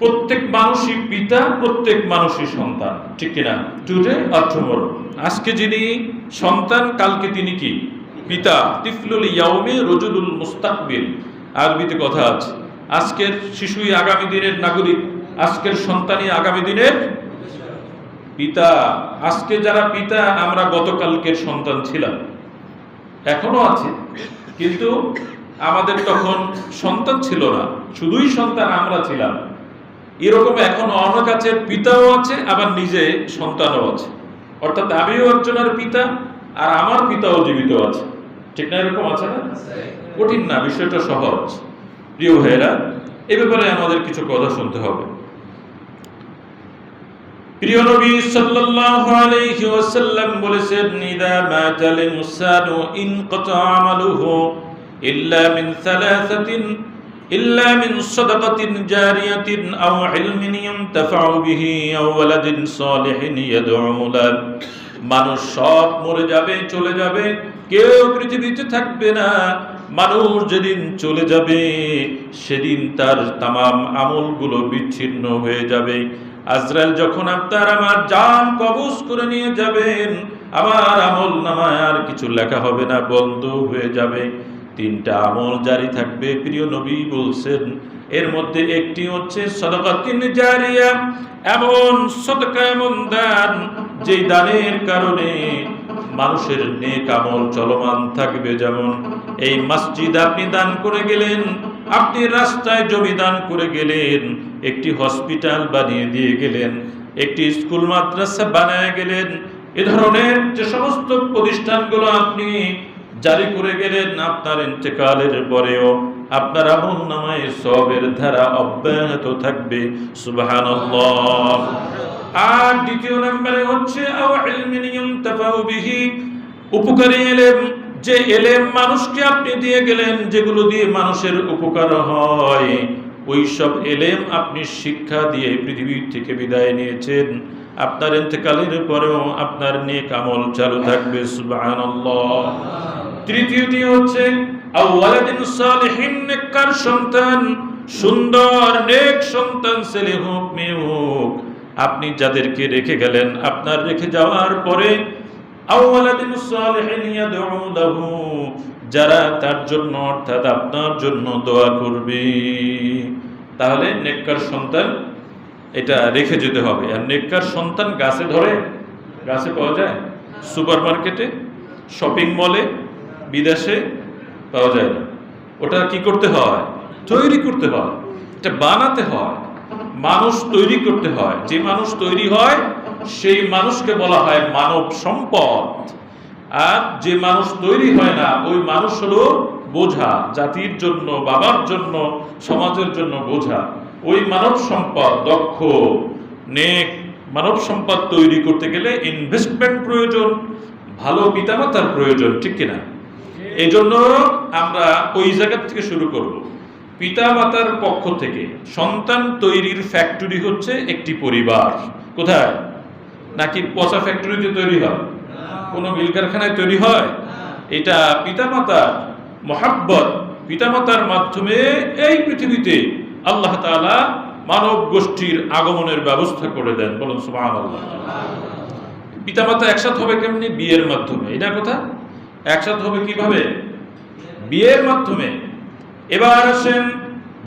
প্রত্যেক মানুষই পিতা, প্রত্যেক মানুষই সন্তান, ঠিক কিনা? টুডে আর টুমরো, আজকে যিনি সন্তান কালকে তিনি কি পিতা। তিফলুল ইয়াউমে রজুলুল মুস্তাকবিল, আরবিতে কথা আছে, আজকের শিশুই আগামী দিনের নাগরিক, আজকের সন্তানই আগামী দিনের পিতা। আজকে যারা পিতা আমরা গতকালকের সন্তান ছিলাম, এখনো আছে, কিন্তু আমাদের তখন সন্তান ছিল না, শুধুই সন্তান আমরা ছিলাম। এরকম এখন অনেক আছে, পিতাও আছে আবার নিজে সন্তানও আছে, অর্থাৎ আমিও একজনের পিতা আর আমার পিতাও জীবিত আছে, ঠিক না? এরকম আছে না? কঠিন না, বিষয়টা সহজ। প্রিয় ভাইয়েরা, এ ব্যাপারে আমাদের কিছু কথা শুনতে হবে। প্রিয় নবী সাল্লাল্লাহু আলাইহি ওয়াসাল্লাম বলেছেন, ইদা মাতাল ইনসানু ইনকাতা আমালুহু ইল্লা মিন সালাসাতিন ইল্লা মিন সাদাকাতিন জারিয়াতিন আও ইলমিন ইয়ানতাফাউ বিহি আও ওয়ালাদিন সালিহিন ইয়াদউ লাহু। মানুষ সব মরে যাবে, চলে যাবে, কেউ পৃথিবীতে থাকবে না। মানুষ যেদিন চলে যাবে সেদিন তার তামাম আমলগুলো বিচ্ছিন্ন হয়ে যাবে। আজরাইল যখন আপনার আমার জান কবজ করে নিয়ে যাবেন, আমার আমল নামায় আর কিছু লেখা হবে না, বন্ধ হয়ে যাবে। তিনটা আমল জারি থাকবে, প্রিয় নবী বলছেন। এর মধ্যে একটি হচ্ছে সাদাকাতুন জারিয়া, এমন সাদাকা, এমন দান, যে দানের কারণে মানুষের নেক আমল চলমান থাকবে। যেমন এই মসজিদ আপনি দান করে গেলেন, আপনি রাস্তায় জমি দান করে গেলেন, একটি হসপিটাল বানিয়ে দিয়ে গেলেন, একটি স্কুল মাদ্রাসা বানিয়ে গেলেন, এ ধরনের যে সমস্ত প্রতিষ্ঠানগুলো আপনি জারি করে গেলেন, আপনার ইন্তেকালের পরেও আপনার আমলনামায় সওয়াবের ধারা অব্যাহত থাকবে। সুবহানাল্লাহ। আর দ্বিতীয় নম্বরে হচ্ছে আও ইলমিন ইনতাফাউ বিহি, উপকারী ইলম, যে ইলম মানুষকে আপনি দিয়ে গেলেন, যেগুলো দিয়ে মানুষের উপকার হয়, ওই সব ইলম আপনি শিক্ষা দিয়ে পৃথিবী থেকে বিদায় নিয়েছেন, আপনার ইন্তেকালের পরেও আপনার নেক আমল চালু থাকবে। সুবহানাল্লাহ। তৃতীয়টি হচ্ছে আও ওয়ালাদিন সালিহিন, নেককার সন্তান, সুন্দর নেক সন্তান, ছেলে হোক মেয়ে হোক, আপনি যাদেরকে রেখে গেলেন, আপনার রেখে যাওয়ার পরে আও ওয়ালাদিন সালিহিন ইয়াদউ লাহু, যারা তার জন্য অর্থাৎ আপনার জন্য দোয়া করবে। তাহলে নেককার সন্তান এটা রেখে যেতে হবে। আর নেককার সন্তান গাছে ধরে, গাছে পাওয়া যায়, সুপারমার্কেটে, শপিং মলে, বিদেশে পাওয়া যায় না। ওটা কি করতে হয়? তৈরি করতে হয়, এটা বানাতে হয়, মানুষ তৈরি করতে হয়। যে মানুষ তৈরি হয় সেই মানুষকে বলা হয় মানব সম্পদ। আর যে মানুষ তৈরি হয় না, ওই মানুষ হলো বোঝা, জাতির জন্য, বাবার জন্য, সমাজের জন্য বোঝা। ওই মানব সম্পদ, দক্ষ নেক মানব সম্পদ তৈরি করতে গেলে ইনভেস্টমেন্ট প্রয়োজন, ভালো পিতামাতার প্রয়োজন, ঠিক কিনা? এই জন্য আমরা ওই জায়গা থেকে শুরু করব। পিতামাতার পক্ষ থেকে সন্তান তৈরির ফ্যাক্টরি হচ্ছে একটি পরিবার। কোথায়? নাকি পচা ফ্যাক্টরিতে তৈরি হয়, কোনো মিল কারখানায় তৈরি হয়? এটা পিতামাতার মহাব্বত, পিতামাতার মাধ্যমে এই পৃথিবীতে আল্লাহ তাআলা মানব গোষ্ঠীর আগমনের ব্যবস্থা করে দেন। বলুন সুবহানাল্লাহ। পিতামাতা একসাথে হবে কেমনি? বিয়ের মাধ্যমে। এটা কথা, একসাথে হবে কিভাবে? বিয়ের মাধ্যমে। এবার আসেন,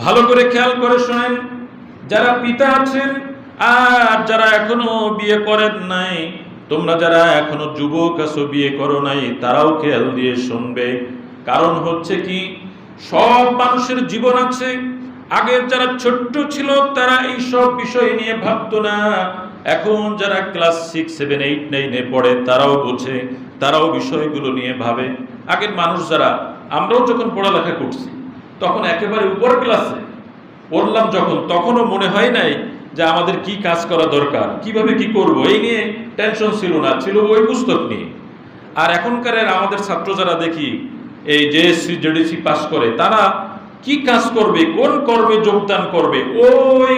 ভালো করে খেয়াল করে শোনেন, যারা পিতা আছেন আর যারা এখনো বিয়ে করেন নাই, তোমরা যারা এখনো যুবক আছো, বিয়ে করো নাই, তারাও খেয়াল দিয়ে শুনবে। কারণ হচ্ছে কি, সব মানুষের জীবন আছে। আগের যারা ছোট্ট ছিল তারা এই সব বিষয় নিয়ে ভাবতো না। এখন যারা ক্লাস 6, 7, 8, 9 পড়ে তারাও বোঝে, তারাও বিষয়গুলো নিয়ে ভাবে। আগের মানুষ যারা, আমরাও যখন পড়ালেখা করছি তখন একেবারে উপর ক্লাসে পড়লাম যখন, তখনও মনে হয় নাই যে আমাদের কি কাজ করা দরকার, কিভাবে কি করব, এই নিয়ে টেনশন ছিল না, ছিল ওই পুস্তক নিয়ে। আর এখনকার আমাদের ছাত্র যারা দেখি এই জেএসসি জেডিসি পাস করে, তারা কি কাজ করবে, কোন কর্মে যোগদান করবে, ওই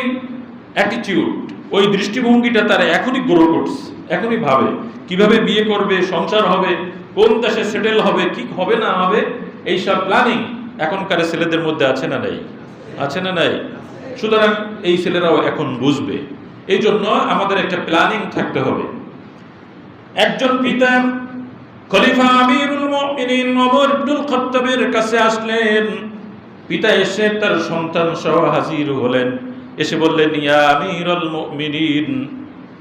অ্যাটিটিউড, ওই দৃষ্টিভঙ্গিটা তারা এখনই গ্রো করছে, এখনই ভাবে কিভাবে বিয়ে করবে, সংসার হবে, কোন দেশে সেটেল হবে, কি হবে না হবে, এইসব প্ল্যানিং এখনকার ছেলেদের মধ্যে আছে না নাই? আছে না নাই? সুতরাং এই ছেলেরাও এখন বুঝবে। এই জন্য আমাদের একটা প্ল্যানিং থাকতে হবে। একজন পিতা খলিফা আমিরুল মুমিনিন ওমর ইবনুল খাত্তাবের কাছে আসলেন। পিতা এসে তার সন্তান সহ হাজির হলেন, এসে বললেন, ইয়া আমিরুল মুমিনিন,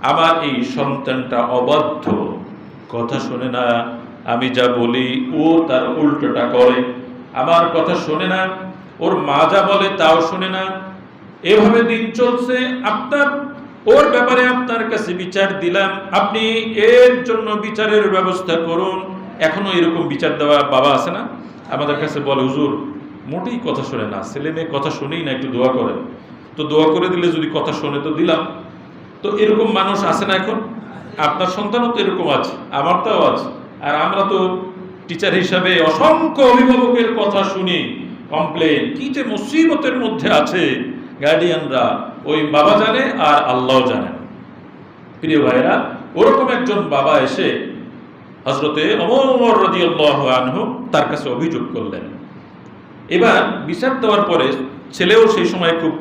আমার এই সন্তানটা অবাধ্য, কথা শোনে না, আমি যা বলি ও তার উল্টোটা করে, আমার কথা শোনে না, ওর মা যা বলে তাও শোনে না, এভাবে দিন চলছে। আপনার ওর ব্যাপারে আপনার কাছে বিচার দিলাম, আপনি এর জন্য বিচারের ব্যবস্থা করুন। এখনো এরকম বিচার দেওয়া বাবা আছে না, আমাদের কাছে বলে, হুজুর মোটেই কথা শোনে না, ছেলে মেয়ে কথা শুনেই না, একটু দোয়া করেন। তো দোয়া করে দিলে যদি কথা শোনে তো দিলাম। তো এরকম মানুষ আছে না এখন? আপনার সন্তানও তো এরকম আছে, আমারটাও আছে। আর আমরা তো টিচার হিসাবে অসংখ্য অভিভাবকের কথা শুনি, কমপ্লেন, কি যে মুসিবতের মধ্যে আছে গার্ডিয়ানরা, ওই বাবা জানে আর আল্লাহ জানেন। প্রিয় ভাইরা, ওরকম একজন বাবা এসে হযরতে ওমর রাদিয়াল্লাহু আনহু তার কাছে অভিযোগ করলেন। এবার বিচার দেওয়ার পরে ছেলেও সেই সময় খুব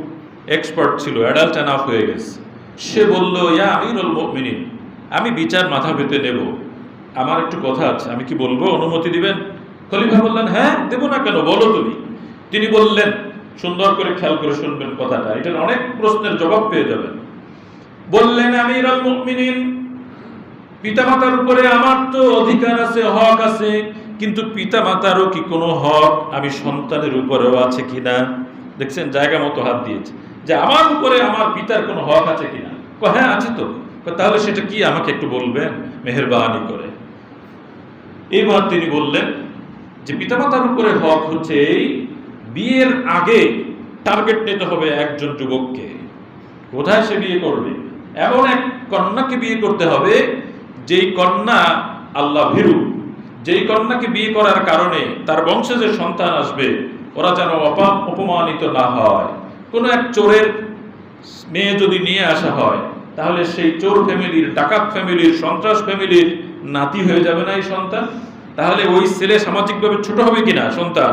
এক্সপার্ট ছিল, অ্যাডাল্ট এনাফ হয়ে গেছে। সে বলল, ইয়া আমিরুল মুমিনিন, আমি বিচার মাথা পেতে নেব, আমার একটু কথা আছে, আমি কি বলবো, অনুমতি দিবেন? খলিফা বললেন, হ্যাঁ দেব না কেন, বলো তুমি। তিনি বললেন, সুন্দর করে খেয়াল করে শুনবেন কথাটা, এটার অনেক প্রশ্নের জবাব পেয়ে যাবেন। বললেন, আমিরুল মুমিনিন, পিতামাতার উপরে আমার তো অধিকার আছে, হক আছে, কিন্তু পিতামাতারও কি কোনো হক আমি সন্তানের উপরেও আছে কিনা? দেখছেন, জায়গা মতো হাত দিয়েছে, যে আমার উপরে আমার পিতার কোনো হক আছে কিনা। হ্যাঁ আছে তো। তাহলে সেটা কি, আমাকে একটু বলবেন মেহেরবানি করে। এবার তিনি বললেন যে পিতামাতার উপরে হক হচ্ছে এই, বিয়ের আগে টার্গেট নিতে হবে একজন যুবককে, কোথায় সে বিয়ে করবে, এমন এক কন্যাকে বিয়ে করতে হবে যেই কন্যা আল্লাহ ভীরু, যেই কন্যাকে বিয়ে করার কারণে তার বংশে যে সন্তান আসবে ওরা যেন অপমানিত না হয়। কোনো এক চোরের মেয়ে যদি নিয়ে আসা হয়, তাহলে সেই চোর ফ্যামিলির, ডাকাত ফ্যামিলির, সন্ত্রাস ফ্যামিলির নাতি হয়ে যাবে না এই সন্তান? তাহলে ওই ছেলে সামাজিকভাবে ছোট হবে কিনা সন্তান?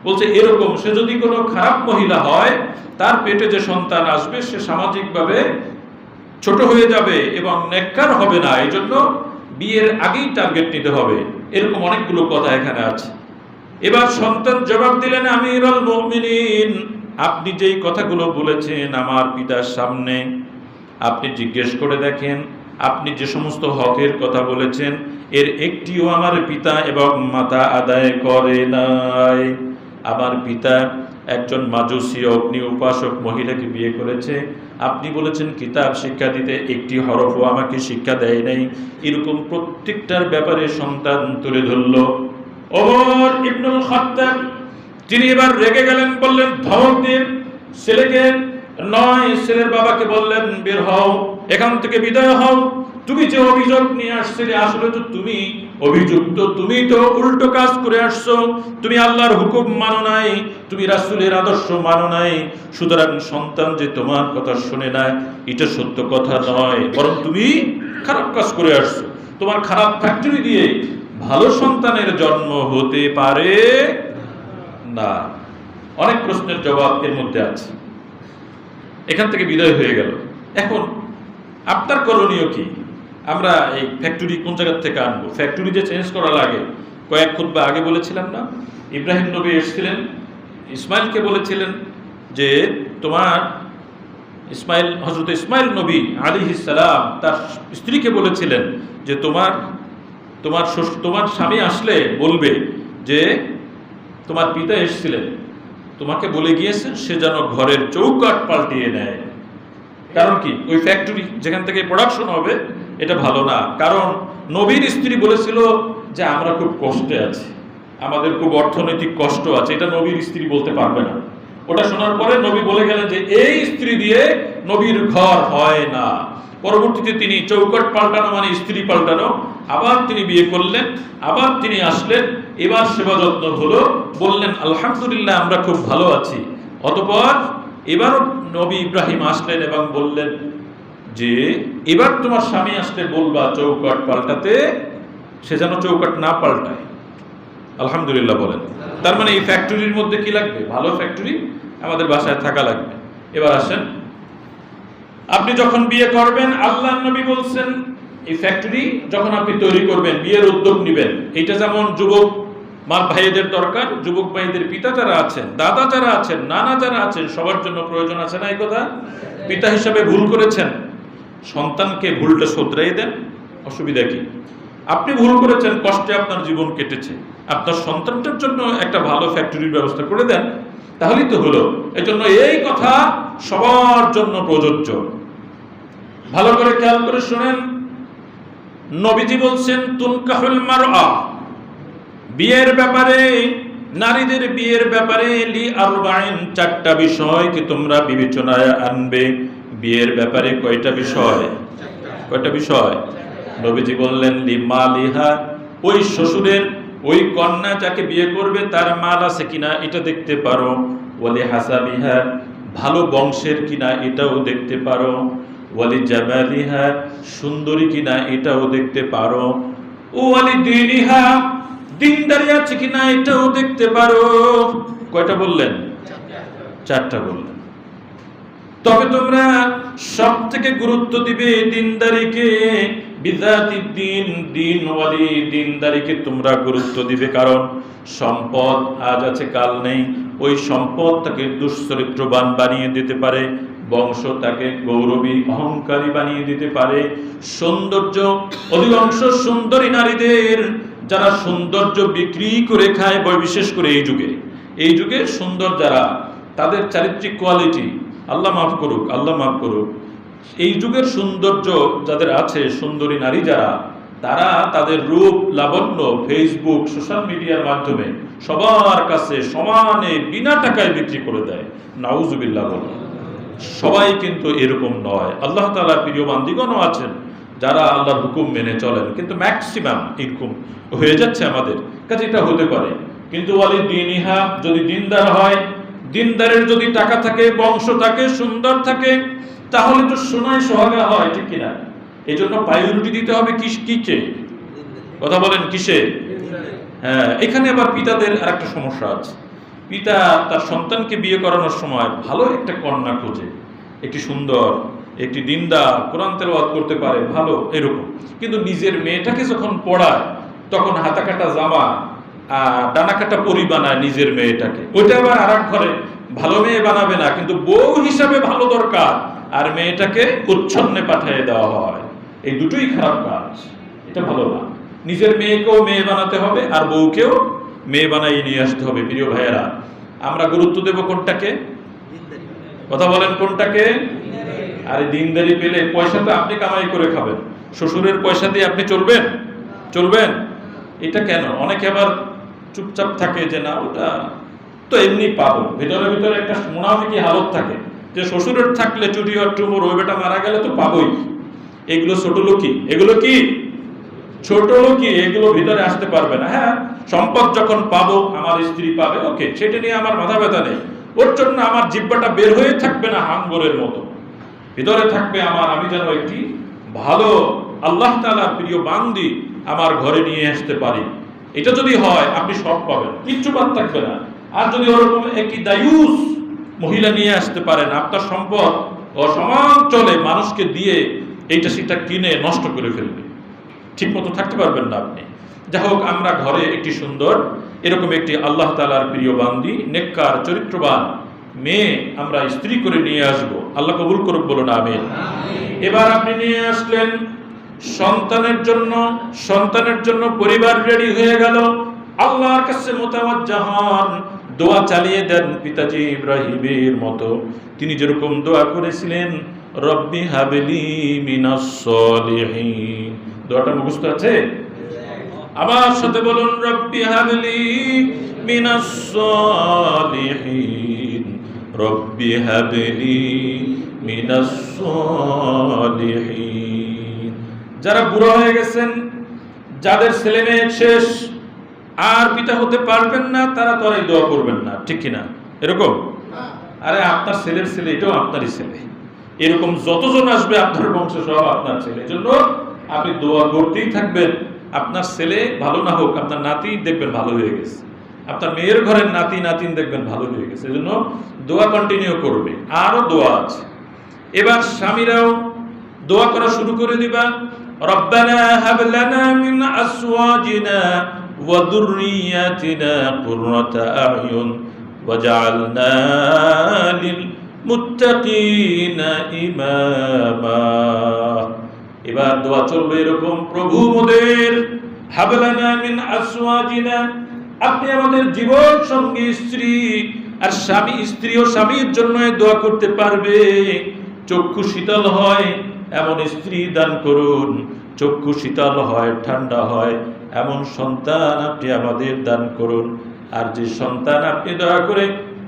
বলছে এরকম, সে যদি কোনো খারাপ মহিলা হয়, তার পেটে যে সন্তান আসবে সে সামাজিকভাবে ছোট হয়ে যাবে এবং নেককার হবে না, এই জন্য বিয়ের আগেই টার্গেট নিতে হবে। এরকম অনেকগুলো কথা এখানে আছে। এবার সন্তান জবাব দিলেন, আমিরুল মুমিনিন, আপনি যেই কথাগুলো বলেছেন আমার পিতার সামনে, আপনি জিজ্ঞেস করে দেখেন, আপনি যে সমস্ত হকের কথা বলেছেন এর একটিও আমার পিতা এবং মাতা আদায় করে নাই। আমার পিতা একজন মাজুসী অগ্নি উপাসক মহিলাকে বিয়ে করেছে, আপনি বলেছেন কিতাব শিক্ষা দিতে, একটি হরফও আমাকে শিক্ষা দেয় নাই। এরকম প্রত্যেকটার ব্যাপারে সন্তান তুলে ধরল। ওমর ইবনুল খাত্তাব তিনি এবার রেগে গেলেন, বললেন, ধমক দিন ছেলেকে নয়, ছেলের বাবাকে বললেন, বের হও, এখান থেকে বিদায় হও, তুমি যে অভিযোগ নিয়ে আসছিলে আসলে তো তুমি অভিযুক্ত, তুমি তো উল্টো কাজ করে আসছো, তুমি আল্লাহর হুকুম মানো নাই, তুমি রাসূলের আদর্শ মানো নাই, সুতরাং সন্তান যে তোমার কথা শুনে না এটা সত্য কথা নয়, বরং তুমি খারাপ কাজ করে আসছো। তোমার খারাপ ফ্যাক্টরি দিয়ে ভালো সন্তানের জন্ম হতে পারে না। অনেক প্রশ্নের জবাব এর মধ্যে আছে। এখান থেকে বিদায় হয়ে গেল। এখন আপনার করণীয় কি? আমরা এই ফ্যাক্টরি কোন জায়গা থেকে আনবো? ফ্যাক্টরি যে চেঞ্জ করা লাগে, কয়েক খুতবা আগে বলেছিলাম না, ইব্রাহিম নবী এসেছিলেন, ইসমাইলকে বলেছিলেন যে তোমার ইসমাইল, হযরত ইসমাইল নবী আলাইহিস সালাম তার স্ত্রীকে বলেছিলেন যে তোমার স্বামী আসলে বলবে যে তোমার পিতা এসেছিলেন, তোমাকে বলে গিয়েছেন সে যেন ঘরের চৌকাঠ পাল্টিয়ে নেয়। কারণ কি? ওই ফ্যাক্টরি যেখান থেকে প্রোডাকশন হবে এটা ভালো না। কারণ নবীর স্ত্রী বলেছিল যে আমরা খুব কষ্টে আছি, আমাদের খুব অর্থনৈতিক কষ্ট আছে, এটা নবীর স্ত্রী বলতে পারবে না। ওটা শোনার পরে নবী বলে গেলেন যে এই স্ত্রী দিয়ে নবীর ঘর হয় না। পরবর্তীতে তিনি চৌকাঠ পাল্টানো মানে স্ত্রী পাল্টানো, আবার তিনি বিয়ে করলেন, আবার তিনি আসলেন, এবার সেবা যত্ন হলো, বললেন আলহামদুলিল্লাহ আমরা খুব ভালো আছি। অতঃপর এবারও নবী ইব্রাহিম আসলেন এবং বললেন যে এবার তোমার স্বামী আসলে বলবা চৌকাঠ পাল্টাতে, সে যেন চৌকাঠ না পাল্টায়। আলহামদুলিল্লাহ বলেন। তার মানে এই ফ্যাক্টরির মধ্যে কি লাগবে? ভালো ফ্যাক্টরি আমাদের বাসায় থাকা লাগবে। এবার আসেন, আপনি যখন বিয়ে করবেন, আল্লাহর নবী বলছেন এই ফ্যাক্টরি যখন আপনি তৈরি করবেন, বিয়ের উদ্যোগ নেবেন, এটা যেমন যুবক মা ভাইদের দরকার, যুবক ভাইদের পিতা যারা আছেন, দাদা যারা আছেন, নানা যারা আছেন, সবার জন্য প্রয়োজন আছে না এই কথা? পিতা হিসাবে ভুল করেছেন, সন্তানকে ভুলটা শুধরাই দেন, অসুবিধা কি? আপনি ভুল করেছেন, কষ্টে আপনার জীবন কেটেছে, আপনার সন্তানটার জন্য একটা ভালো ফ্যাক্টরির ব্যবস্থা করে দেন, তাহলেই তো হলো। এজন্য এই কথা সবার জন্য প্রযোজ্য। ভালো করে খেয়াল করে শুনেন, নবীজি বলছেন তুনকাহুল মারআ, বিয়ের ব্যাপারে, নারীদের বিয়ের ব্যাপারে লি আরবাইন, 4টা বিষয়কে তোমরা বিবেচনায় আনবে। বিয়ের ব্যাপারে কয়টা বিষয়? কয়টা বিষয়? নবীজি বললেন লি মালিহা, ওই শ্বশুরের, ওই কন্যা যাকে বিয়ে করবে তার মাল আছে কিনা এটা দেখতে পারো। ওয়ালি হাসাবিহা, ভালো বংশের কিনা এটাও দেখতে পারো। ওয়ালি জামালিহা, সুন্দরী কিনা এটাও দেখতে পারো। ওয়ালি দীনিহা, দিনদারি আছে কিনা এটাও দেখতে পারো। কয়টা বললেন? 4টা বললেন। তবে তোমরা সব থেকে গুরুত্ব দিবে দিনদারিকে, বিজাতিদ দিন, দিনওয়ালি, দিনদারিকে তোমরা গুরুত্ব দিবে। কারণ সম্পদ আজ আছে কাল নেই, ওই সম্পদ তাকে দুশ্চরিত্রবান বানিয়ে দিতে পারে, বংশ তাকে গৌরবী অহংকারী বানিয়ে দিতে পারে। সৌন্দর্য, অধিকাংশ সুন্দরী নারীদের, যারা সৌন্দর্য বিক্রি করে খায়, বিশেষ করে এই যুগে সুন্দর যারা, তাদের চারিত্রিক কোয়ালিটি, আল্লাহ মাফ করুক, আল্লাহ মাফ করুক, এই যুগের সৌন্দর্য যাদের আছে, সুন্দরী নারী যারা, তারা তাদের রূপ লাবণ্য ফেসবুক সোশ্যাল মিডিয়ার মাধ্যমে সবার কাছে সমানে বিনা টাকায় বিক্রি করে দেয়। নাউজুবিল্লাহ বলুন। সবাই কিন্তু এরকম নয়। আল্লাহ তাআলার প্রিয় বান্দীগণও আছেন যারা আল্লাহর হুকুম মেনে চলেন, কিন্তু ম্যাক্সিমাম এরকম হয়ে যাচ্ছে আমাদের কাছে। এটা হতে পারে, কিন্তু ওয়ালি দীনিহা, যদি দিনদার হয়, দিনদারের যদি টাকা থাকে, বংশ থাকে, সুন্দর থাকে, তাহলে তো সোনায় সোহাগা হয়, ঠিক কিনা? এই জন্য প্রায়োরিটি দিতে হবে কিসে? কথা বলেন, কিসে? হ্যাঁ, এখানে আবার পিতাদের আর একটা সমস্যা আছে। পিতা তার সন্তানকে বিয়ে করানোর সময় ভালো একটা কন্যা খোঁজে, একটি সুন্দর, একটি দিনদার, কোরআন তেলাওয়াত করতে পারে, ভালো এরকম। কিন্তু নিজের মেয়েটাকে যখন পড়ায়, তখন হাতা কাটা জামা, ডানা কাটা পরি বানায় নিজের মেয়েটাকে। ওইটা আবার আর এক ঘরে ভালো মেয়ে বানাবে না, কিন্তু বউ হিসাবে ভালো দরকার, আর মেয়েটাকে উচ্ছন্নে পাঠিয়ে দেওয়া হয়। এই দুটোই খারাপ কাজ, এটা ভালো না। নিজের মেয়েকেও মেয়ে বানাতে হবে, আর বউকেও মেয়ে বানাই নিয়ে আসতে হবে। প্রিয় ভাইয়েরা, আমরা গুরুত্ব দেব কোনটাকে? কথা বলেন, কোনটাকে? আরে দিনদারি পেলে পয়সা তো আপনি কামাই করে খাবেন, শ্বশুরের পয়সা দিয়ে আপনি চলবেন? এটা কেন? অনেকে আবার চুপচাপ থাকে যে না, ওটা তো এমনি পাবো। ভিতরে ভিতরে একটা মুনাফিকি হালত থাকে যে শ্বশুরের থাকলে চুরি আর টুমুর, ওই বেটা মারা গেলে তো পাবোই। এগুলো ছোট লোকই, এগুলো ভিতরে আসতে পারবে না। হ্যাঁ, সম্পদ যখন পাবো, আমার স্ত্রী পাবে, ওকে, সেটা নিয়ে আমার মাথা ব্যথা নেই। ওর জন্য আমার জিহ্বাটা বের হয়ে থাকবে না হাঙ্গরের মতো, ভিতরে থাকবে আমি যেন একটি ভালো আল্লাহ তাআলার প্রিয় বান্দি আমার ঘরে নিয়ে আসতে পারি। এটা যদি হয়, আপনি সব পাবেন, কিচ্ছু বাদ থাকবে না। আর যদি ওরকম একটি দায়ুস মহিলা নিয়ে আসতে পারেন, আপনার সম্পদ অসমান চলে মানুষকে দিয়ে এইটা সেটা কিনে নষ্ট করে ফেলবে, ঠিক মতো থাকতে পারবেন না আপনি। যাই হোক, আমরা ঘরে একটি সুন্দর এরকম একটি আল্লাহ তাআলার প্রিয় বান্দি, নেককার, চরিত্রবান মেয়ে আমরা স্ত্রী করে নিয়ে আসব। আল্লাহ কবুল করুক, বলুন আমিন। এবার আপনি নিয়ে আসলেন সন্তানের জন্য পরিবার রেডি হয়ে গেল। আল্লাহর কাছে মুতাওয়াজ্জিহ হন, দোয়া চালিয়ে দেন পিতাজি ইব্রাহিমের মতো। তিনি যেরকম দোয়া করেছিলেন, রব্বি হাবলি মিনাস সলিহিন। দোয়াটা মুখস্থ আছে? আমার সাথে বলুন, রব্বি হাবলি মিনাস সলিহিন, রব্বি হাবলি মিনাস সলিহিন। যারা বুড়ো হয়ে গেছেন, যাদের ছেলে মেয়ে শেষ, আর পিতা হতে পারবেন না, তারা তো আর এই দোয়া করবেন না, ঠিক কিনা? এরকম? আরে আপনার ছেলের ছেলে, এটাও আপনারই ছেলে। এরকম যতজন আসবে আপনার বংশ সব আপনার ছেলে। এজন্য আপনি দোয়া করতেই থাকবেন, আপনার ছেলে ভালো না হোক, আপনার নাতি দেখবেন ভালো হয়ে গেছে। আপনার মেয়ের ঘরের নাতি নাতিন দেখবেন ভালো হয়ে গেছে, এজন্য দোয়া কন্টিনিউ করবে। আরো দোয়া আছে। এবার স্বামীরাও দোয়া করা শুরু করে দিবা। রব্বানা হাব লানা মিন আসওয়াজিনা ওয়া যুররিয়াতিনা কুররাতা আ'য়ুন ওয়াজআলনা লিল মুত্তাকিনা ইমামা। এবার দোয়া চলবে এরকম, প্রভু মোদের হাব লানা মিন আসওয়াজিনা, আপনি আমাদের জীবন সঙ্গী স্ত্রী আর স্বামী, স্ত্রী ও স্বামীর জন্য দোয়া করতে পারবে, চক্ষু শীতল হয় এমন স্ত্রী দান করুন, চক্ষু শীতল হয় ঠান্ডা হয় এমন সন্তান আপনি আমাদের দান করুন। আর যে সন্তান আপনি দয়া করে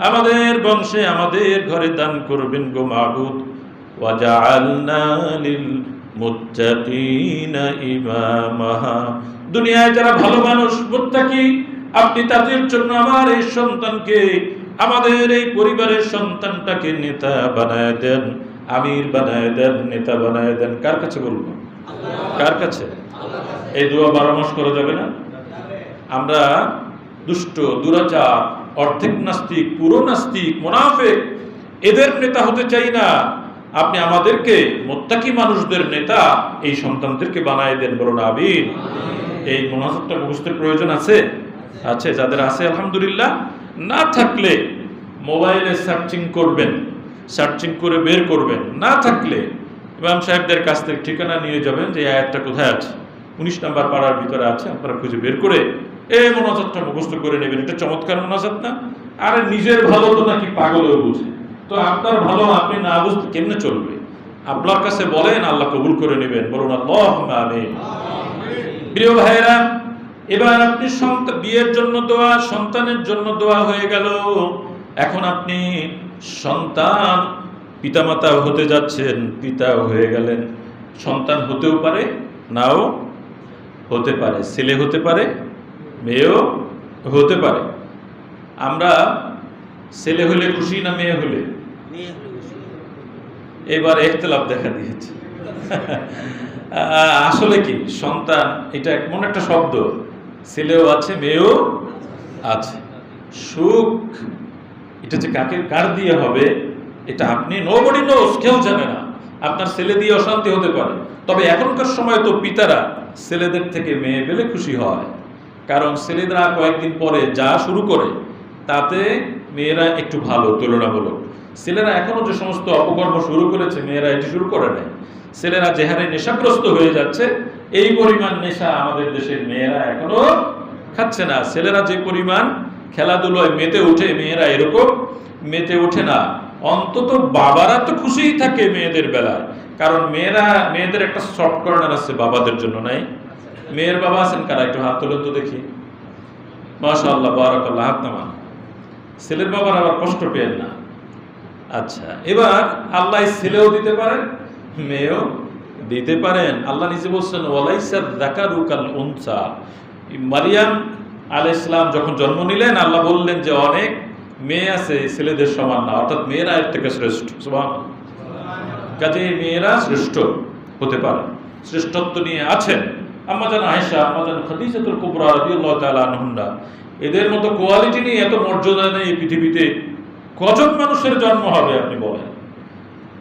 আমাদের বংশে আমাদের ঘরে দান করবেন গো মাবুদ, ওয়াজআলনা লিল মুত্তাকিনা ইমামা। দুনিয়ায় যারা ভালো মানুষ মুত্তাকি, আপনি তাদের জন্য আমার এই সন্তানকে, আমাদের এই পরিবারের সন্তানটাকে নেতা বানায় দেন, আমির বানায় দেন, নেতা বানায় দেন। কার কাছে বলবো? কার কাছে? এই দোয়া 12 মাস করা যাবে না? আমরা দুষ্ট, দুরাচার, অর্ধেক নাস্তিক, পুরো নাস্তিক, মুনাফিক, এদের নেতা হতে চাই না। আপনি আমাদেরকে মুত্তাকি মানুষদের নেতা, এই সন্তানদেরকে বানায় দেন, বলুন আমিন। এই মুনাফিকটা মুখস্থের প্রয়োজন আছে? আছে। যাদের আছে আলহামদুলিল্লাহ, না থাকলে মোবাইলে সার্চিং করবেন, সার্চিং করে বের করবেন। না থাকলে ইমাম সাহেবদের কাছ থেকে ঠিকানা নিয়ে যাবেন যে আয়াতটা কোথায় আছে, 19 নম্বর পাড়ার ভিতরে আছে, আপনারা খুঁজে বের করে এই মোনাজাতটা মুখস্থ করে নেবেন। এটা চমৎকার মোনাজাত না? আরে নিজের ভালো তো নাকি পাগলও বুঝে, তো আপনার ভালো আপনি না বুঝতে কেমনে চলবে? আপনার কাছে বলেন, আল্লাহ কবুল করে নেবেন, বলুন আল্লাহুম্মা আমিন। প্রিয় ভাইরা, এবার আপনি বিয়ের জন্য দোয়া, সন্তানের জন্য দোয়া হয়ে গেল। এখন আপনি সন্তান, পিতামাতা হতে যাচ্ছেন, পিতা হয়ে গেলেন। সন্তান হতেও পারে, নাও হতে পারে, ছেলে হতে পারে, মেয়েও হতে পারে। আমরা ছেলে হলে খুশি না মেয়ে হলে? এবার ইখতিলাফ দেখা দিয়েছে। আসলে কি সন্তান এটা এমন একটা শব্দ, ছেলেও আছে মেয়েও আছে। সুখ এটা যে কার দিয়ে হবে এটা আপনি নোবডি নোস, কেউ জানে না। আপনার ছেলে দিয়ে অশান্তি হতে পারে, তবে এখনকার সময় তো পিতারা ছেলেদের থেকে মেয়ে পেলে খুশি হয়, কারণ ছেলেরা কয়েকদিন পরে যা শুরু করে তাতে মেয়েরা একটু ভালো তুলনামূলক। ছেলেরা এখনো যে সমস্ত অপকর্ম শুরু করেছে, মেয়েরা এটি শুরু করে নাই। ছেলেরা যে হারে নেশাগ্রস্ত হয়ে যাচ্ছে, এই পরিমাণ নেশা আমাদের দেশের মেয়েরা এখনো খাচ্ছে না। ছেলেরা যে পরিমাণ খেলাধুলোয় মেতে ওঠে, মেয়েরা এরকম মেতে ওঠে না। অন্তত বাবারা তো খুশিই থাকে মেয়েদের বেলায়, কারণ মেয়েদের একটা সফট কর্নার আছে বাবাদের জন্য, নাই? মেয়ের বাবা আছেন কারা? একটু হাত তোলেন তো দেখি। মাশাআল্লাহ, বারাকাল্লাহ, হাত নামান। ছেলের বাবার আবার কষ্ট পেয়েন না। আচ্ছা, এবার আল্লাহ ছেলেও দিতে পারেন, মেয়েও দিতে পারেন। আল্লাহ নিজে বলছেন ওয়ালাইসা যাকারু কাল উনসা। মারিয়াম আলাইহিস সালাম যখন জন্ম নিলেন, আল্লাহ বললেন যে অনেক মেয়ে আছে ছেলেদের সমান না, অর্থাৎ মেয়েরা এর থেকে শ্রেষ্ঠ। সুবহানাল্লাহ। কাজেই মেয়েরা শ্রেষ্ঠ হতে পারে, শ্রেষ্ঠত্ব নিয়ে আছেন। আম্মাজান আয়েশা, আম্মাজান খাদিজাতুল কুবরা রাদিয়াল্লাহু তাআলা আনহুরা, এদের মতো কোয়ালিটি নিয়ে, এত মর্যাদা নেই পৃথিবীতে কজন মানুষের জন্ম হবে আপনি বলেন?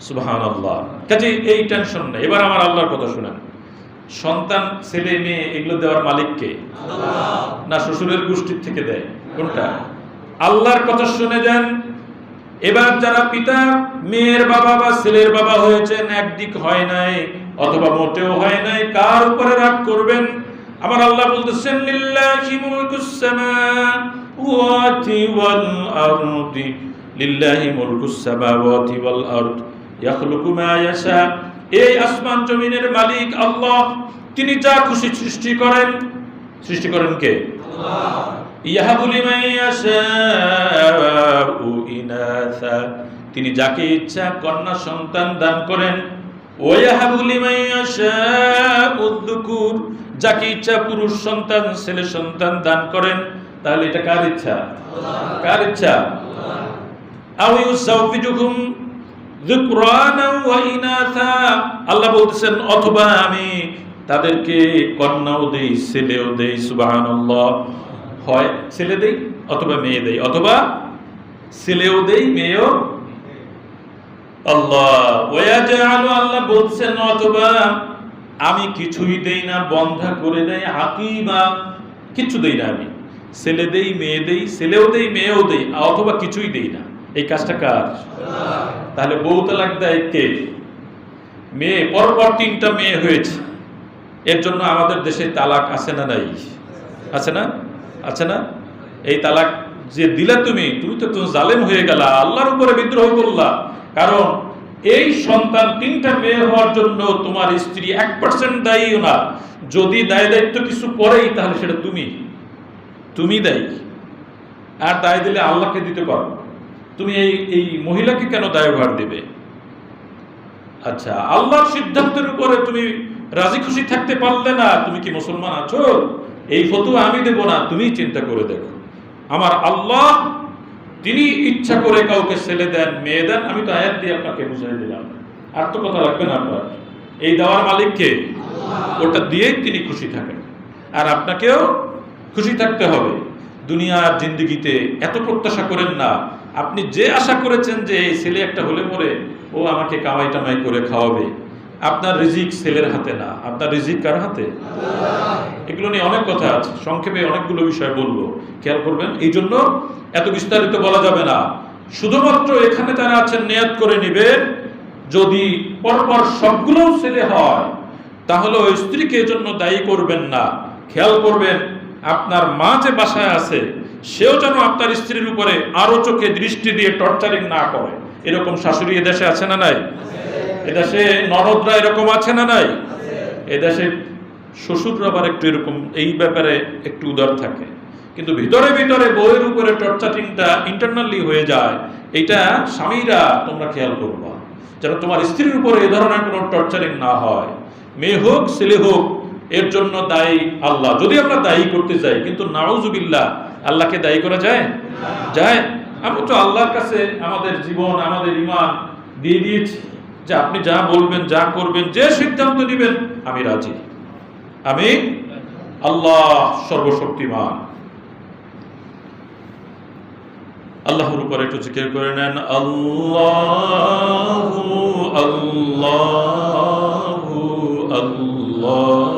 সুবহানাল্লাহ। কাজেই এই টেনশন নেই। এবার আমার আল্লাহর কথা শুনেন। সন্তান, ছেলে মেয়ে, এগুলো দেওয়ার মালিক কে? আল্লাহ। না শ্বশুরের গোষ্ঠীর থেকে দেয়? কোনটা? আল্লাহর কথা শুনে যান। এবার যারা পিতা, মেয়ের বাবা বা ছেলের বাবা হয়েছেন, একদিক হয় নাই অথবা মোটেও হয় নাই, কার উপরে রাগ করবেন? আমার আল্লাহ বলতেছেন লিল্লাহি মুলকুস সামাওয়াতি ওয়াল আরদি, লিল্লাহি মুলকুস সামাওয়াতি ওয়াল আরদ ইয়াখলুকু মা ইয়াশা। এই আসমান জমিনের মালিক আল্লাহ, তিনি যা খুশি সৃষ্টি করেন। সৃষ্টি করেন কে? আল্লাহ। ইয়াহাবু লিমান ইয়াশাউ ইনাসা, তিনি যাকে ইচ্ছা কন্যা সন্তান দান করেন। ওয়া ইয়াহাবু লিমান ইয়াশাউ যুকুর, যাকে ইচ্ছা পুরুষ সন্তান, ছেলে সন্তান দান করেন। তাহলে এটা কার ইচ্ছা? আল্লাহ। কার ইচ্ছা? আল্লাহ। আও ইউসাউফিজুকুম যুকরানা ওয়া ইনাসা, আল্লাহ বলতেছেন অথবা আমি তাদেরকে কন্যাও দেই, ছেলেও দেই। সুবহানাল্লাহ। হয় ছেলে দেই, অথবা মেয়ে দেই, অথবা ছেলেও দেই মেয়েও। আল্লাহ বলছেন অথবা আমি কিছুই দেই না, বন্ধা করে দেয় হাকিমা, কিছু দেই না, আমি ছেলে দেই মেয়ে দেই, ছেলেও দেই মেয়েও দেই, অথবা কিছুই দেই না। এই কাজটা কার? তাহলে বউ তালাক দেয় কে? মেয়ে। পরপর 3টা মেয়ে হয়েছে, এর জন্য আমাদের দেশে তালাক আছে না নাই? আছে না? আছে না? এই তালাক যে দিলা তুমি তো জালেম হয়ে গেলা, আল্লাহর উপরে বিদ্রোহ করলা। কারণ এই সন্তান 3টা মেয়ে হওয়ার জন্য তোমার স্ত্রী 1% দায়ীও না। যদি দায় দায়িত্ব কিছু করেই তাহলে সেটা তুমি দায়ী। আর দায় দিলে আল্লাহকে দিতে পারো, তুমি এই মহিলাকে কেন দায়ভার দিবে? আচ্ছা, আল্লাহর সিদ্ধান্তের উপরে তুমি রাজি খুশি থাকতে পারলে না, তুমি কি মুসলমান আছো? এই ফতোয়া আমি দেব না, তুমি চিন্তা করে দেখো। আমার আল্লাহ তিনি ইচ্ছা করে কাউকে ছেলে দেন মেয়ে দেন, আমি তো আয়াত দিয়ে আপনাকে বুঝাই দিলাম, আর তো কথা লাগবে না আপনার। এই দেওয়ার মালিককে, ওটা দিয়েই তিনি খুশি থাকেন। আর আপনাকেও খুশি থাকতে হবে। দুনিয়ার জিন্দগিতে এত প্রত্যাশা করেন না। আপনি যে আশা করেছেন যে এই ছেলে একটা হলে পরে ও আমাকে কামাই টামাই করে খাওয়াবে, আপনার রিজিক ছেলের হাতে না, আপনার রিজিক কার হাতে? এগুলো নিয়ে অনেক কথা আছে, সংক্ষেপে অনেকগুলো বিষয় বলবো, খেয়াল করবেন। এই জন্য এত বিস্তারিত বলা যাবে না। শুধুমাত্র এখানে তারা আছেন, নিয়ত করে নেবেন যদি পরপর সবগুলো ছেলে হয় তাহলে ওই স্ত্রীকে এজন্য দায়ী করবেন না। খেয়াল করবেন আপনার মা যে বাসায় আছে সেও যেন আপনার স্ত্রীর উপরে আরো চোখে দৃষ্টি দিয়ে টর্চারিং না করে। এরকম শাশুড়ি এদেশে আছে না নাই? এদেশে ননদরা এরকম আছে না নাই? এদেশে শ্বশুররা আবার একটু এরকম এই ব্যাপারে একটু উদার থাকে, কিন্তু ভিতরে ভিতরে বউয়ের উপরে টর্চারিংটা ইন্টারনালি হয়ে যায়। এটা স্বামীরা তোমরা খেয়াল করবা যেন তোমার স্ত্রীর উপরে এ ধরনের কোনো টর্চারিং না হয়। মেয়ে হোক ছেলে হোক, এর জন্য দায়ী আল্লাহ। যদি আমরা দায়ী করতে চাই, কিন্তু নাউজুবিল্লাহ, আল্লাহকে দায়ী করা যায়? যায়? আমি তো আল্লাহর কাছে আমাদের জীবন আমাদের ঈমান দিয়ে দিয়েছি যে আপনি যা বলবেন যা করবেন যে সিদ্ধান্ত নেবেন আমি রাজি। আমি আল্লাহ সর্বশক্তিমান। আল্লাহর উপরে একটু জিকির করে নেন, আল্লাহু আল্লাহু আল্লাহ,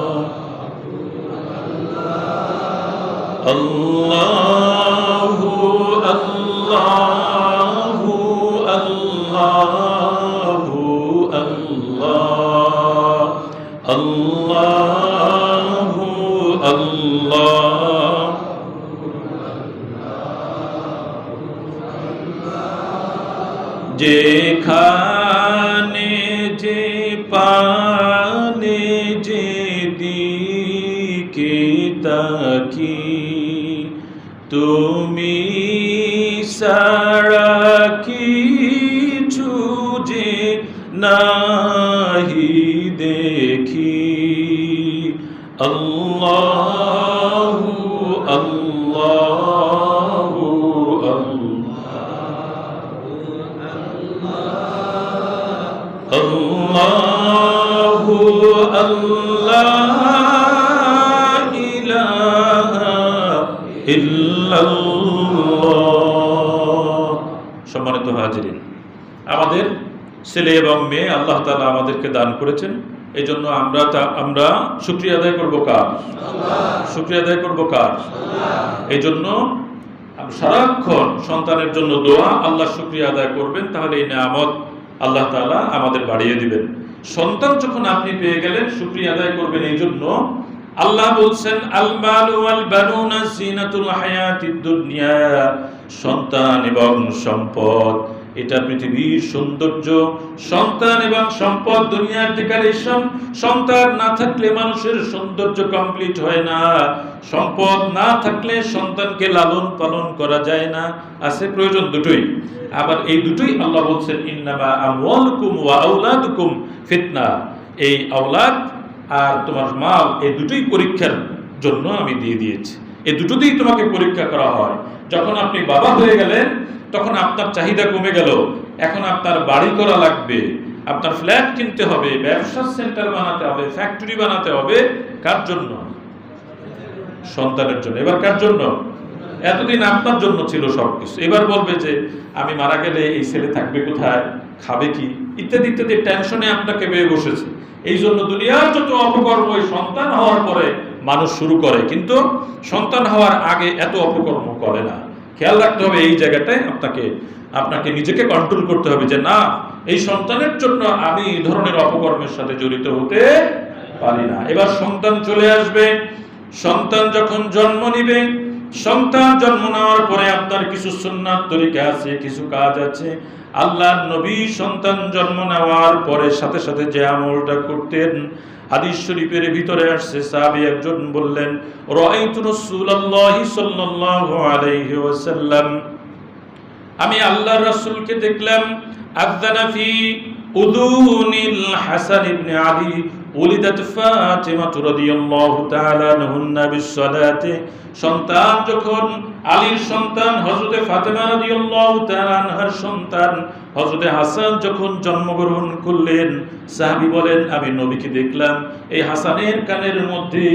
আল্লাহু আল্লাহু আল্লাহু আল্লাহ, আল্লাহু আল্লাহ। যেখানে যে পানে যে দিকে তাকি তুমি সারা কিছু যে নাহি দেখি, আল্লাহু আল্লাহু আল্লাহু আল্লাহ, ইলাহা ইল্লাল্লাহ। সম্মানিত হাজিরিন, আমাদের ছেলে এবং মেয়ে আল্লাহ তাআলা আমাদেরকে দান করেছেন। এই জন্য আমরা শুকরিয়া আদায় করব কার? শুকরিয়া আদায় করব কার? এই জন্য সারাক্ষণ সন্তানের জন্য দোয়া, আল্লাহ শুকরিয়া আদায় করবেন, তাহলে এই নিয়ামত আল্লাহ তাআলা আমাদের বাড়িয়ে দিবেন। সন্তান যখন আপনি পেয়ে গেলেন শুকরিয়া আদায় করবেন। এই জন্য আল্লাহ বলছেন, আল মালু ওয়াল বানুনা জিনাতুল হায়াতিদ দুনিয়া, সন্তান এবং সম্পদ এটা পৃথিবীর সৌন্দর্য। সন্তান এবং সম্পদ দুনিয়ার ডেকোরেশন। সন্তান না থাকলে মানুষের সৌন্দর্য কমপ্লিট হয় না। সম্পদ না থাকলে সন্তানকে লালন পালন করা যায় না। আছে প্রয়োজন দুটোই। আবার এই দুটোই আল্লাহ বলছেন, ইন্নামা আমওয়ালুকুম ওয়া আওলাদুকুম ফিতনা। এই আওলাদ আর তোমার মাল, এই দুটোই পরীক্ষার জন্য আমি দিয়ে দিয়েছি। এই দুটোতেই তোমাকে পরীক্ষা করা হয়। যখন আপনি বাবা হয়ে গেলেন তখন আপনার চাহিদা কমে গেল, এখন আপনার বাড়ি করা লাগবে, আপনার ফ্ল্যাট কিনতে হবে, ব্যবসার সেন্টার বানাতে হবে, ফ্যাক্টরি বানাতে হবে। কার জন্য? সন্তানের জন্য। এবার কার জন্য? এতদিন আপনার জন্য ছিল সবকিছু, এবার বলবে যে আমি মারা গেলে এই ছেলে থাকবে কোথায়, খাবে কি, ইত্যাদি ইত্যাদি টেনশনে আপনাকে পেয়ে বসেছে। এই জন্য দুনিয়ার যত অপকর্ম সন্তান হওয়ার পরে মানুষ শুরু করে, কিন্তু সন্তান হওয়ার আগে এত অপকর্ম করে না। খেয়াল রাখতে হবে এই জায়গাটায়, আপনাকে নিজেকে কন্ট্রোল করতে হবে যে না, এই সন্তানের জন্য আমি এই ধরনের অপকর্মের সাথে জড়িত হতে পারি না। এবার সন্তান চলে আসবে, সন্তান যখন জন্ম নিবে, সন্তান জন্ম নেওয়ার পরে আপনার কিছু সুন্নাত তরিকা আছে, কিছু কাজ আছে। আল্লাহর নবী সন্তান জন্ম নেওয়ার পরে সাথে সাথে যে আমলটা করতেন, হাদিস শরীফের ভিতরে আসছে, সাহাবী একজন বললেন, রাআইতু রাসূলুল্লাহি সাল্লাল্লাহু আলাইহি ওয়াসাল্লাম, আমি আল্লাহর রাসূলকে দেখলাম, আযানা ফি উযুনিল হাসান ইবনে আলী উলিদাত ফাতিমা রাদিয়াল্লাহু তাআলা আনহা বিসসালাতি, সন্তান যখন আলীর সন্তান হযরতে ফাতেমা রাদিয়াল্লাহু তাআলা আনহার সন্তান হযরতে হাসান যখন জন্মগ্রহণ করলেন, সাহাবী বলেন আমি নবীকে দেখলাম এই হাসানের কানের মধ্যে,